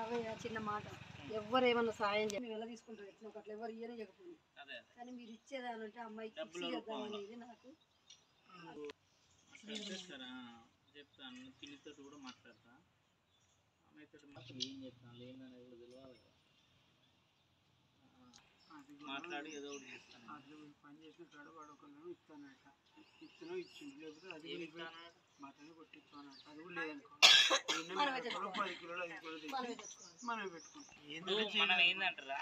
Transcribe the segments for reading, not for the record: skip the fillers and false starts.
రవయ్య చిన్న మాట, ఎవరు ఏమన్నా సాయం చేయాలి మేము ఎలా తీసుకుంటారు ఎట్లా అట్లా ఎవరు ఇయ్యనే చెప్పండి, కానీ మీరు ఇచ్చేదాని అంటే అమ్మాయికి ఇచ్చేద్దామనేది నాకు. చెప్తాను పిల్లితో కూడా మాట్లాడతా, ఆమెతో అసలు ఏం చెప్తాను లేదని కూడా తెలియాలి కదా, మాట్లాడి ఏదో ఒకటి చేస్తాను. అట్లా పని చేసిన కాడ వాడు ఒకళ్ళు ఇస్తానట, ఇచ్చినా ఇచ్చింది, లేకపోతే అది మటన్ కొట్టించానట, అది కూడా లేదనుకో 10 కిలోలు 5 కిలోలు మనమే పెట్టుకుంటాం. మనం ఏంటంటారా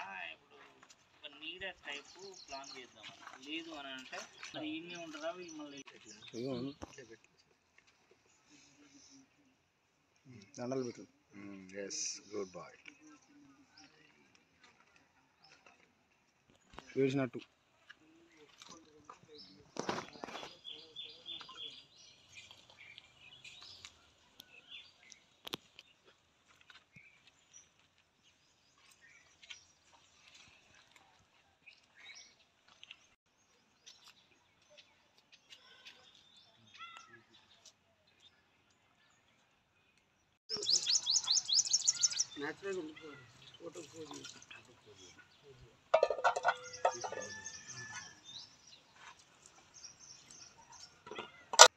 ఇప్పుడు నీడ టైపు ప్లాన్ చేద్దాం, లేదు అని అంటే అది ఈయనే ఉంటుందా వీళ్ళు మళ్ళీ దండలు పెట్టు. ఎస్ గుడ్ బాయ్ వేసినట్టు.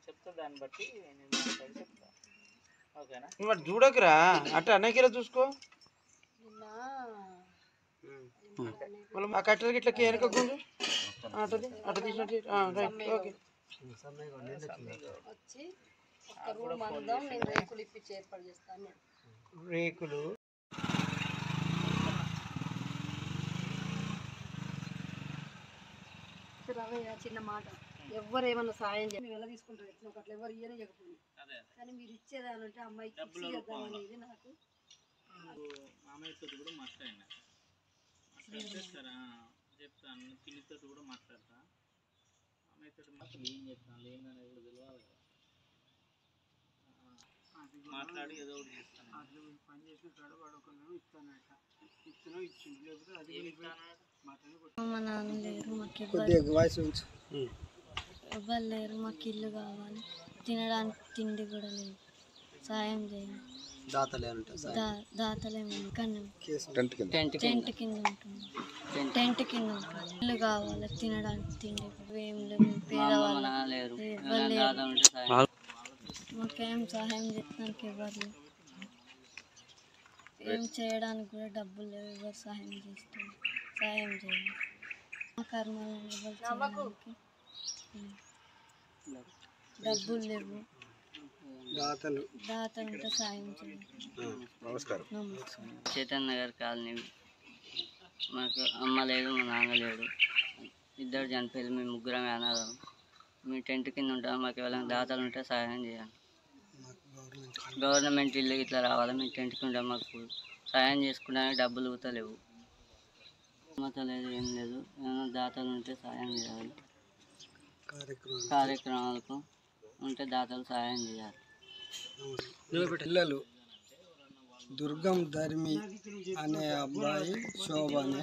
చెప్తా, దాన్ని బట్టి చెప్తా. ఓకేనా? మరి చూడకురా అట్లా అన్నకిలా చూసుకో. ఆ కట్టెలకి ఇట్లా వెనక గుంజు అట్లా అట్లా తీసినట్టు. Right, okay. వచ్చి ఒక్క రూమ్ అందం నేను రేకులు ఇప్పించి ఏర్పాటు చేస్తాను. రేకులు రవయ్య చిన్న మాట, ఎవరు ఏమన్నా సాయం చేయాలి మేము ఎలా తీసుకుంటారు ఎట్లా అట్లా ఎవరు ఇయ్యనే చెప్పండి, కానీ మీరు ఇచ్చేదాని అంటే అమ్మాయికి ఇచ్చేద్దామనేది నాకు. మామయ్యతో కూడా మాట్లాడినా, చెప్తాను పిల్లితో కూడా మాట్లాడతా, ఆమెతో అసలు ఏం చెప్తాను లేదని కూడా తెలియాలి కదా, మాట్లాడి ఏదో ఒకటి చేస్తాను. అట్లా పని చేసిన కాడ వాడు ఒకళ్ళు ఇస్తానట, ఇచ్చినా ఇచ్చింది, లేకపోతే అది మా నాన్న లేరు, మాకు ఎవ్వరు లేరు, మాకు ఇల్లు కావాలి, తినడానికి తిండి కూడా లేదు, సాయం చేయండి. దాతలేము టెంట్ కింద ఉంటుంది, టెంట్ కింద ఉంటుంది, ఇల్లు కావాలి, తినడానికి తిండి ఏం లేవు, పేదవాళ్ళు ఎవ్వరు లేరు, మాకేం సహాయం చేయడానికి ఎవరు లేరు, ఏం చేయడానికి కూడా డబ్బులు లేవు, ఎవరు సహాయం చేస్తారు, సహాయం చేయండి. మా కర్మాలను ఎవరు చేయడానికి డబ్బులు లేవు, దాతలు ఉంటే సాయం చేయండి. నమస్కారం. చైతన్య నగర్ కాలనీ. మాకు అమ్మ లేదు, మా నాన్న లేడు, ఇద్దరు చనిపోయారు, మేము ముగ్గురమే అనాథం. మీ టెంట్ కింద ఉంటాం, మాకు ఎవరైనా దాతలు ఉంటే సహాయం చేయాలి. గవర్నమెంట్ ఇల్లు ఇట్లా రావాలి, మేము టెంట్ కింద మాకు సహాయం చేసుకుంటానికి డబ్బులు ఊతలేవు, మతం లేదు ఏం లేదు, ఏమైనా దాతలు ఉంటే సహాయం చేయాలి. కార్యక్రమాలకు ఉంటే దాతలు సహాయం చేయాలి. పిల్లలు దుర్గం ధర్మి అనే అబ్బాయి, శోభ అనే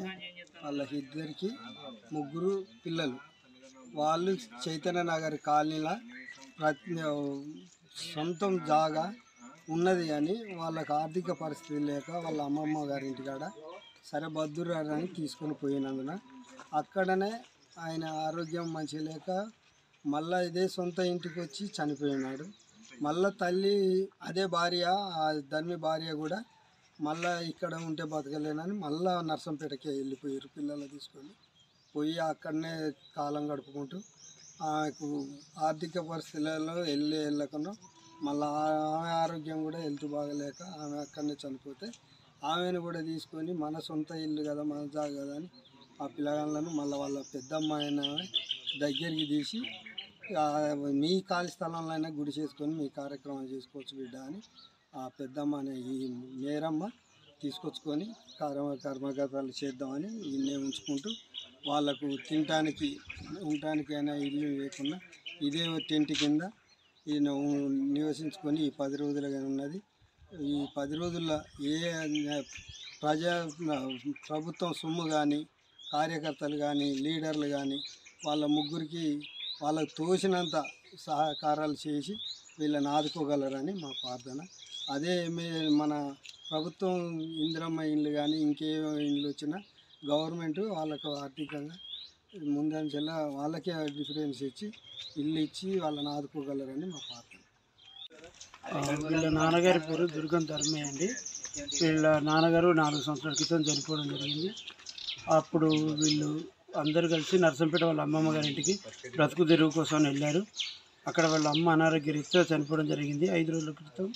వాళ్ళ ఇద్దరికి ముగ్గురు పిల్లలు. వాళ్ళు చైతన్య నగర్ కాలనీలో సొంతం జాగా ఉన్నది కానీ వాళ్ళకి ఆర్థిక పరిస్థితి లేక వాళ్ళ అమ్మమ్మ గారి ఇంటికాడ సరే బద్దురారని తీసుకొని పోయినందున అక్కడనే ఆయన ఆరోగ్యం మంచిగా లేక మళ్ళీ ఇదే సొంత ఇంటికి వచ్చి చనిపోయినాడు. మళ్ళీ తల్లి అదే భార్య, ఆ ధర్మి భార్య కూడా మళ్ళీ ఇక్కడ ఉంటే బతకలేనని మళ్ళీ నర్సంపేటకి వెళ్ళిపోయారు పిల్లలు తీసుకొని పోయి అక్కడనే కాలం గడుపుకుంటూ ఆమెకు ఆర్థిక పరిస్థితులలో వెళ్ళకుండా మళ్ళీ ఆమె ఆరోగ్యం కూడా హెల్త్ బాగలేక ఆమె అక్కడనే చనిపోతే ఆమెను కూడా తీసుకొని మన సొంత ఇల్లు కదా మన జాగా కదా అని ఆ పిల్లగాళ్ళను మళ్ళీ వాళ్ళ పెద్దమ్మాయిన దగ్గరికి తీసి మీ ఖాళీ స్థలంలో అయినా గుడి చేసుకొని మీ కార్యక్రమం చేసుకోవచ్చు బిడ్డ అని ఆ పెద్దమ్మ అనే ఈ మేరమ్మ తీసుకొచ్చుకొని కర్మగతాలు చేద్దామని ఇన్నే ఉంచుకుంటూ వాళ్ళకు తినటానికి ఉండటానికైనా ఇల్లు లేకుండా ఇదే టెంట్ కింద ఈయన నివసించుకొని ఈ 10 రోజులుగా ఉన్నది. ఈ 10 రోజుల్లో ఏ ప్రభుత్వం సొమ్ము కానీ కార్యకర్తలు కానీ లీడర్లు కానీ వాళ్ళ ముగ్గురికి వాళ్ళకు తోచినంత సహకారాలు చేసి వీళ్ళని ఆదుకోగలరని మా ప్రార్థన. అదే మన ప్రభుత్వం ఇందిరమ్మ ఇండ్లు కానీ ఇంకే ఇండ్లు వచ్చినా గవర్నమెంట్ వాళ్ళకు ఆర్థికంగా ముందంచెలా వాళ్ళకే డిఫరెన్స్ ఇచ్చి ఇల్లు ఇచ్చి వాళ్ళని ఆదుకోగలరని మా పార్టీ. వీళ్ళ నాన్నగారి పేరు దుర్గం ధర్మయ్య అండి. వీళ్ళ నాన్నగారు 4 సంవత్సరాల క్రితం చనిపోవడం జరిగింది. అప్పుడు వీళ్ళు అందరూ కలిసి నర్సంపేట వాళ్ళ అమ్మమ్మ గారి ఇంటికి బ్రతుకు తెరువు కోసం వెళ్ళారు. అక్కడ వాళ్ళ అమ్మ అనారోగ్య రీత్యా చనిపోవడం జరిగింది 5 రోజుల క్రితం.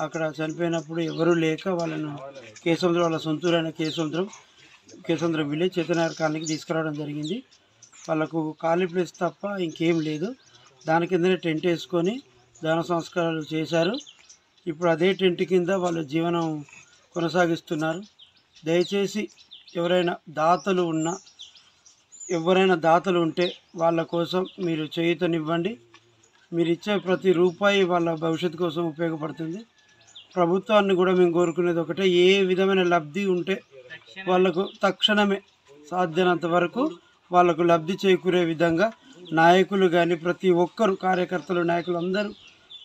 అక్కడ చనిపోయినప్పుడు ఎవరూ లేక వాళ్ళను కేసముద్రం, వాళ్ళ సొంతూరైన కేసముద్రం విలేజ్ చైతన్య కాలనీకి తీసుకురావడం జరిగింది. వాళ్ళకు ఖాళీ ప్లేస్ తప్ప ఇంకేం లేదు. దాని కిందనే టెంట్ వేసుకొని దాన సంస్కారాలు చేశారు. ఇప్పుడు అదే టెంట్ కింద వాళ్ళు జీవనం కొనసాగిస్తున్నారు. దయచేసి ఎవరైనా దాతలు ఉంటే వాళ్ళ కోసం మీరు చేయూతనివ్వండి. మీరు ఇచ్చే ప్రతి రూపాయి వాళ్ళ భవిష్యత్తు కోసం ఉపయోగపడుతుంది. ప్రభుత్వాన్ని కూడా మేము కోరుకునేది ఒకటే, ఏ విధమైన లబ్ధి ఉంటే వాళ్ళకు తక్షణమే సాధ్యమైనంత వరకు వాళ్ళకు లబ్ధి చేకూరే విధంగా నాయకులు కానీ ప్రతి ఒక్కరు, కార్యకర్తలు, నాయకులు అందరూ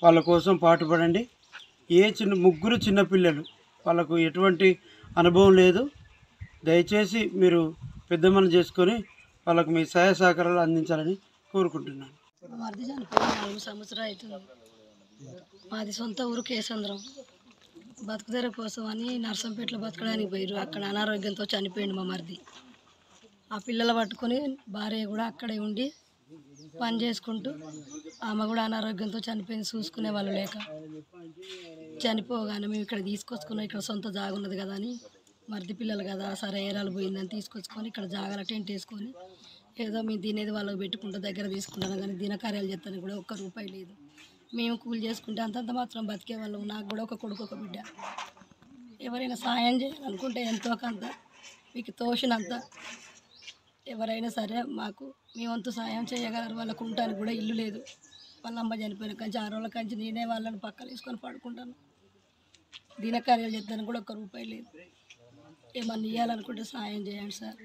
వాళ్ళ కోసం పాటుపడండి. ముగ్గురు చిన్నపిల్లలు, వాళ్ళకు ఎటువంటి అనుభవం లేదు. దయచేసి మీరు పెద్ద మనసు చేసుకొని వాళ్ళకు మీ సహాయ సహకారాలు అందించాలని కోరుకుంటున్నాను. మరిది చనిపోయి 4 సంవత్సరాలు అవుతుంది. మాది సొంత ఊరు కేసంద్రం. బతుకుదెర కోసం అని నర్సంపేటలో బతకడానికి పోయారు. అక్కడ అనారోగ్యంతో చనిపోయింది మా మరిది. ఆ పిల్లలు పట్టుకొని భార్య కూడా అక్కడే ఉండి పని చేసుకుంటూ, ఆమె కూడా అనారోగ్యంతో చనిపోయింది. చూసుకునే వాళ్ళు లేక చనిపోగానే మేము ఇక్కడ తీసుకొచ్చుకున్నాం. ఇక్కడ సొంత జాగా ఉన్నది కదా అని, మరిది పిల్లలు కదా సరే ఏరాలు పోయిందని తీసుకొచ్చుకొని ఇక్కడ జాగాల టెంట్ వేసుకొని ఏదో మేము తినేది వాళ్ళకి పెట్టుకుంటూ దగ్గర తీసుకుంటాను. కానీ దినకార్యాలు చేస్తానికి కూడా 1 రూపాయి లేదు. మేము కూలి చేసుకుంటే అంతంత మాత్రం బతికే వాళ్ళం. నాకు కూడా ఒక కొడుకు, ఒక బిడ్డ. ఎవరైనా సాయం చేయాలనుకుంటే ఎంతో కొంత మీకు తోచినంత ఎవరైనా సరే మాకు మీ వంతు సాయం చేయగలరు. వాళ్ళకు ఉండడానికి కూడా ఇల్లు లేదు. వాళ్ళ అమ్మ చనిపోయిన కంచి 6 రోజుల కంచి నేనే వాళ్ళని పక్కన వేసుకొని పడుకుంటాను. దినకార్యాలు చేస్తానికి కూడా 1 రూపాయి లేదు. ఏమన్నా ఇవ్వాలనుకుంటే సాయం చేయండి సార్.